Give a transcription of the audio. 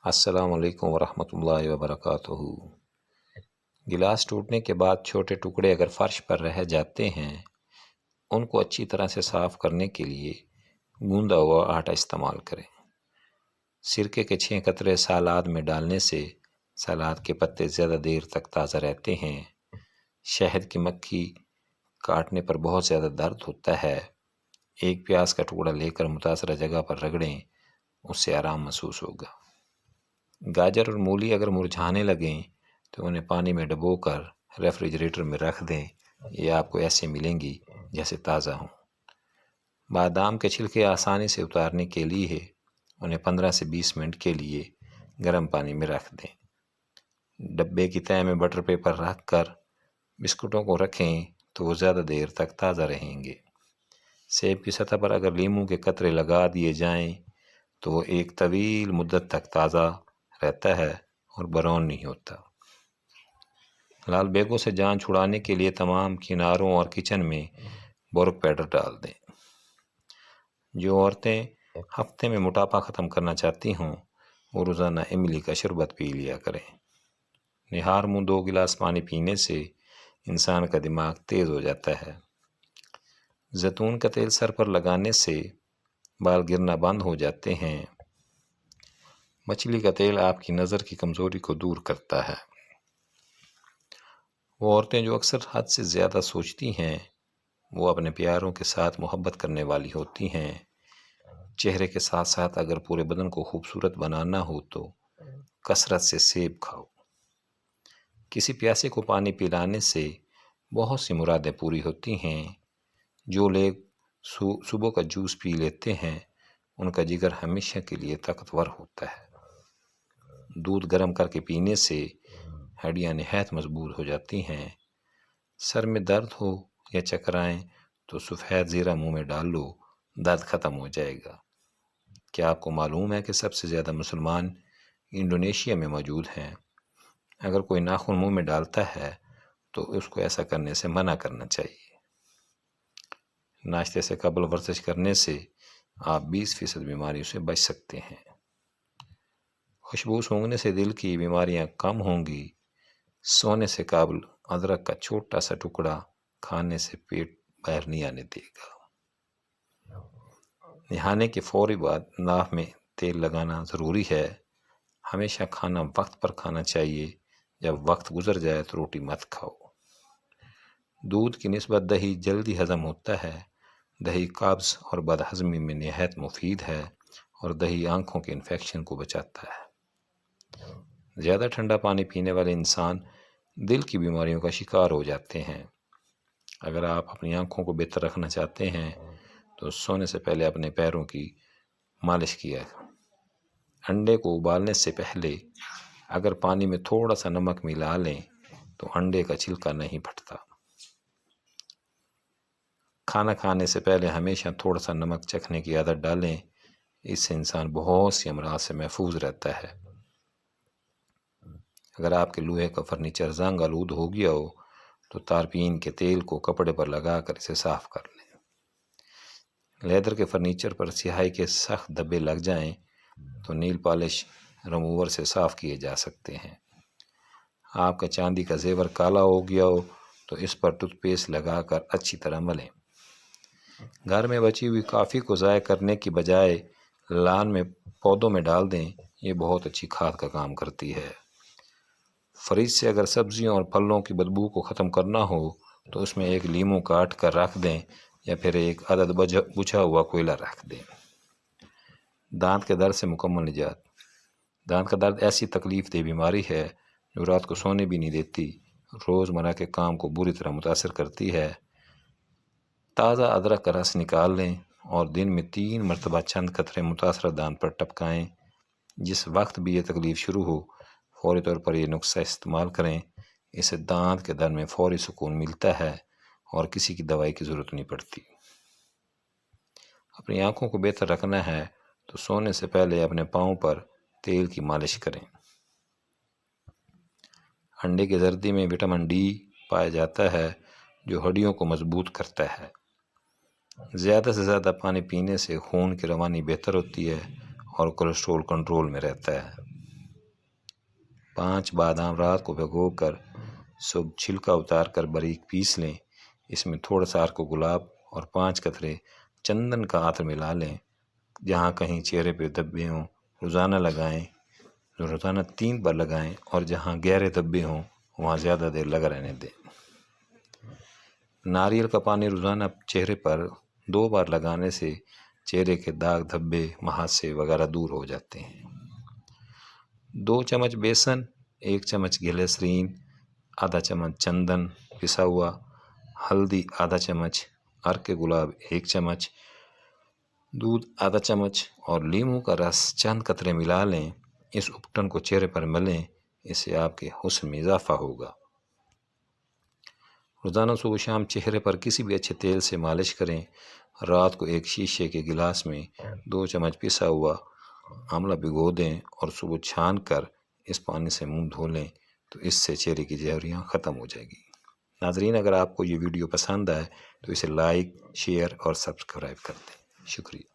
السلام علیکم ورحمۃ اللہ وبرکاتہ۔ گلاس ٹوٹنے کے بعد چھوٹے ٹکڑے اگر فرش پر رہ جاتے ہیں، ان کو اچھی طرح سے صاف کرنے کے لیے گوندا ہوا آٹا استعمال کریں۔ سرکے کے 6 قطرے سلاد میں ڈالنے سے سلاد کے پتے زیادہ دیر تک تازہ رہتے ہیں۔ شہد کی مکھی کاٹنے پر بہت زیادہ درد ہوتا ہے، ایک پیاز کا ٹکڑا لے کر متاثرہ جگہ پر رگڑیں، اس سے آرام محسوس ہوگا۔ گاجر اور مولی اگر مرجھانے لگیں تو انہیں پانی میں ڈبو کر ریفریجریٹر میں رکھ دیں، یہ آپ کو ایسے ملیں گی جیسے تازہ ہوں۔ بادام کے چھلکے آسانی سے اتارنے کے لیے انہیں 15 سے 20 منٹ کے لیے گرم پانی میں رکھ دیں۔ ڈبے کی تہہ میں بٹر پیپر رکھ کر بسکٹوں کو رکھیں تو وہ زیادہ دیر تک تازہ رہیں گے۔ سیب کی سطح پر اگر لیموں کے قطرے لگا دیے جائیں تو وہ ایک طویل مدت تک تازہ رہتا ہے اور برون نہیں ہوتا۔ لال بیگوں سے جان چھڑانے کے لیے تمام کناروں اور کچن میں بورک پاؤڈر ڈال دیں۔ جو عورتیں ہفتے میں موٹاپا ختم کرنا چاہتی ہوں وہ روزانہ املی کا شربت پی لیا کریں۔ نہار منہ 2 گلاس پانی پینے سے انسان کا دماغ تیز ہو جاتا ہے۔ زیتون کا تیل سر پر لگانے سے بال گرنا بند ہو جاتے ہیں۔ مچھلی کا تیل آپ کی نظر کی کمزوری کو دور کرتا ہے۔ وہ عورتیں جو اکثر حد سے زیادہ سوچتی ہیں وہ اپنے پیاروں کے ساتھ محبت کرنے والی ہوتی ہیں۔ چہرے کے ساتھ ساتھ اگر پورے بدن کو خوبصورت بنانا ہو تو کثرت سے سیب کھاؤ۔ کسی پیاسے کو پانی پلانے سے بہت سی مرادیں پوری ہوتی ہیں۔ جو لوگ صبح کا جوس پی لیتے ہیں ان کا جگر ہمیشہ کے لیے طاقتور ہوتا ہے۔ دودھ گرم کر کے پینے سے ہڈیاں نہایت مضبوط ہو جاتی ہیں۔ سر میں درد ہو یا چکر آئیں تو سفید زیرہ منہ میں ڈال لو، درد ختم ہو جائے گا۔ کیا آپ کو معلوم ہے کہ سب سے زیادہ مسلمان انڈونیشیا میں موجود ہیں؟ اگر کوئی ناخن منہ میں ڈالتا ہے تو اس کو ایسا کرنے سے منع کرنا چاہیے۔ ناشتے سے قبل ورزش کرنے سے آپ 20% بیماریوں سے بچ سکتے ہیں۔ خوشبو سونگھنے سے دل کی بیماریاں کم ہوں گی۔ سونے سے قبل ادرک کا چھوٹا سا ٹکڑا کھانے سے پیٹ باہر نہیں آنے دے گا۔ نہانے کے فوری بعد ناف میں تیل لگانا ضروری ہے۔ ہمیشہ کھانا وقت پر کھانا چاہیے، جب وقت گزر جائے تو روٹی مت کھاؤ۔ دودھ کی نسبت دہی جلدی ہضم ہوتا ہے۔ دہی قبض اور بد ہضمی میں نہایت مفید ہے اور دہی آنکھوں کے انفیکشن کو بچاتا ہے۔ زیادہ ٹھنڈا پانی پینے والے انسان دل کی بیماریوں کا شکار ہو جاتے ہیں۔ اگر آپ اپنی آنکھوں کو بہتر رکھنا چاہتے ہیں تو سونے سے پہلے اپنے پیروں کی مالش کیا۔ انڈے کو ابالنے سے پہلے اگر پانی میں تھوڑا سا نمک ملا لیں تو انڈے کا چھلکا نہیں پھٹتا۔ کھانا کھانے سے پہلے ہمیشہ تھوڑا سا نمک چکھنے کی عادت ڈالیں، اس سے انسان بہت سی امراض سے محفوظ رہتا ہے۔ اگر آپ کے لوہے کا فرنیچر زنگ آلود ہو گیا ہو تو تارپین کے تیل کو کپڑے پر لگا کر اسے صاف کر لیں۔ لیدر کے فرنیچر پر سیاہی کے سخت دھبے لگ جائیں تو نیل پالش ریموور سے صاف کیے جا سکتے ہیں۔ آپ کا چاندی کا زیور کالا ہو گیا ہو تو اس پر ٹوتھ پیسٹ لگا کر اچھی طرح ملیں۔ گھر میں بچی ہوئی کافی کو ضائع کرنے کی بجائے لان میں پودوں میں ڈال دیں، یہ بہت اچھی کھاد کا کام کرتی ہے۔ فریج سے اگر سبزیوں اور پھلوں کی بدبو کو ختم کرنا ہو تو اس میں ایک لیموں کاٹ کر رکھ دیں یا پھر ایک عدد بجھا ہوا کوئلہ رکھ دیں۔ دانت کے درد سے مکمل نجات۔ دانت کا درد ایسی تکلیف دہ بیماری ہے جو رات کو سونے بھی نہیں دیتی، روزمرہ کے کام کو بری طرح متاثر کرتی ہے۔ تازہ ادرک کا رس نکال لیں اور دن میں 3 مرتبہ چند قطرے متاثرہ دانت پر ٹپکائیں۔ جس وقت بھی یہ تکلیف شروع ہو فوری طور پر یہ نسخہ استعمال کریں، اس سے دانت کے درد میں فوری سکون ملتا ہے اور کسی کی دوائی کی ضرورت نہیں پڑتی۔ اپنی آنکھوں کو بہتر رکھنا ہے تو سونے سے پہلے اپنے پاؤں پر تیل کی مالش کریں۔ انڈے کی زردی میں وٹامن ڈی پایا جاتا ہے جو ہڈیوں کو مضبوط کرتا ہے۔ زیادہ سے زیادہ پانی پینے سے خون کی روانی بہتر ہوتی ہے اور کولیسٹرول کنٹرول میں رہتا ہے۔ 5 بادام رات کو بھگو کر صبح چھلکا اتار کر باریک پیس لیں۔ اس میں تھوڑا سا ارک گلاب اور 5 قطرے چندن کا عطر ملا لیں۔ جہاں کہیں چہرے پہ دھبے ہوں روزانہ لگائیں، روزانہ 3 بار لگائیں، اور جہاں گہرے دھبے ہوں وہاں زیادہ دیر لگا رہنے دیں۔ ناریل کا پانی روزانہ چہرے پر 2 بار لگانے سے چہرے کے داغ، دھبے، مہاسے وغیرہ دور ہو جاتے ہیں۔ 2 چمچ بیسن، 1 چمچ گلیسرین، آدھا چمچ چندن پسا ہوا، ہلدی آدھا چمچ، ارک گلاب 1 چمچ، دودھ آدھا چمچ اور لیموں کا رس چند قطرے ملا لیں۔ اس اپٹن کو چہرے پر ملیں، اس سے آپ کے حسن میں اضافہ ہوگا۔ روزانہ صبح شام چہرے پر کسی بھی اچھے تیل سے مالش کریں۔ رات کو ایک شیشے کے گلاس میں 2 چمچ پسا ہوا آملہ بھگو دیں اور صبح چھان کر اس پانی سے منہ دھو لیں، تو اس سے چہرے کی جھریاں ختم ہو جائے گی۔ ناظرین، اگر آپ کو یہ ویڈیو پسند آئے تو اسے لائک، شیئر اور سبسکرائب کر دیں۔ شکریہ۔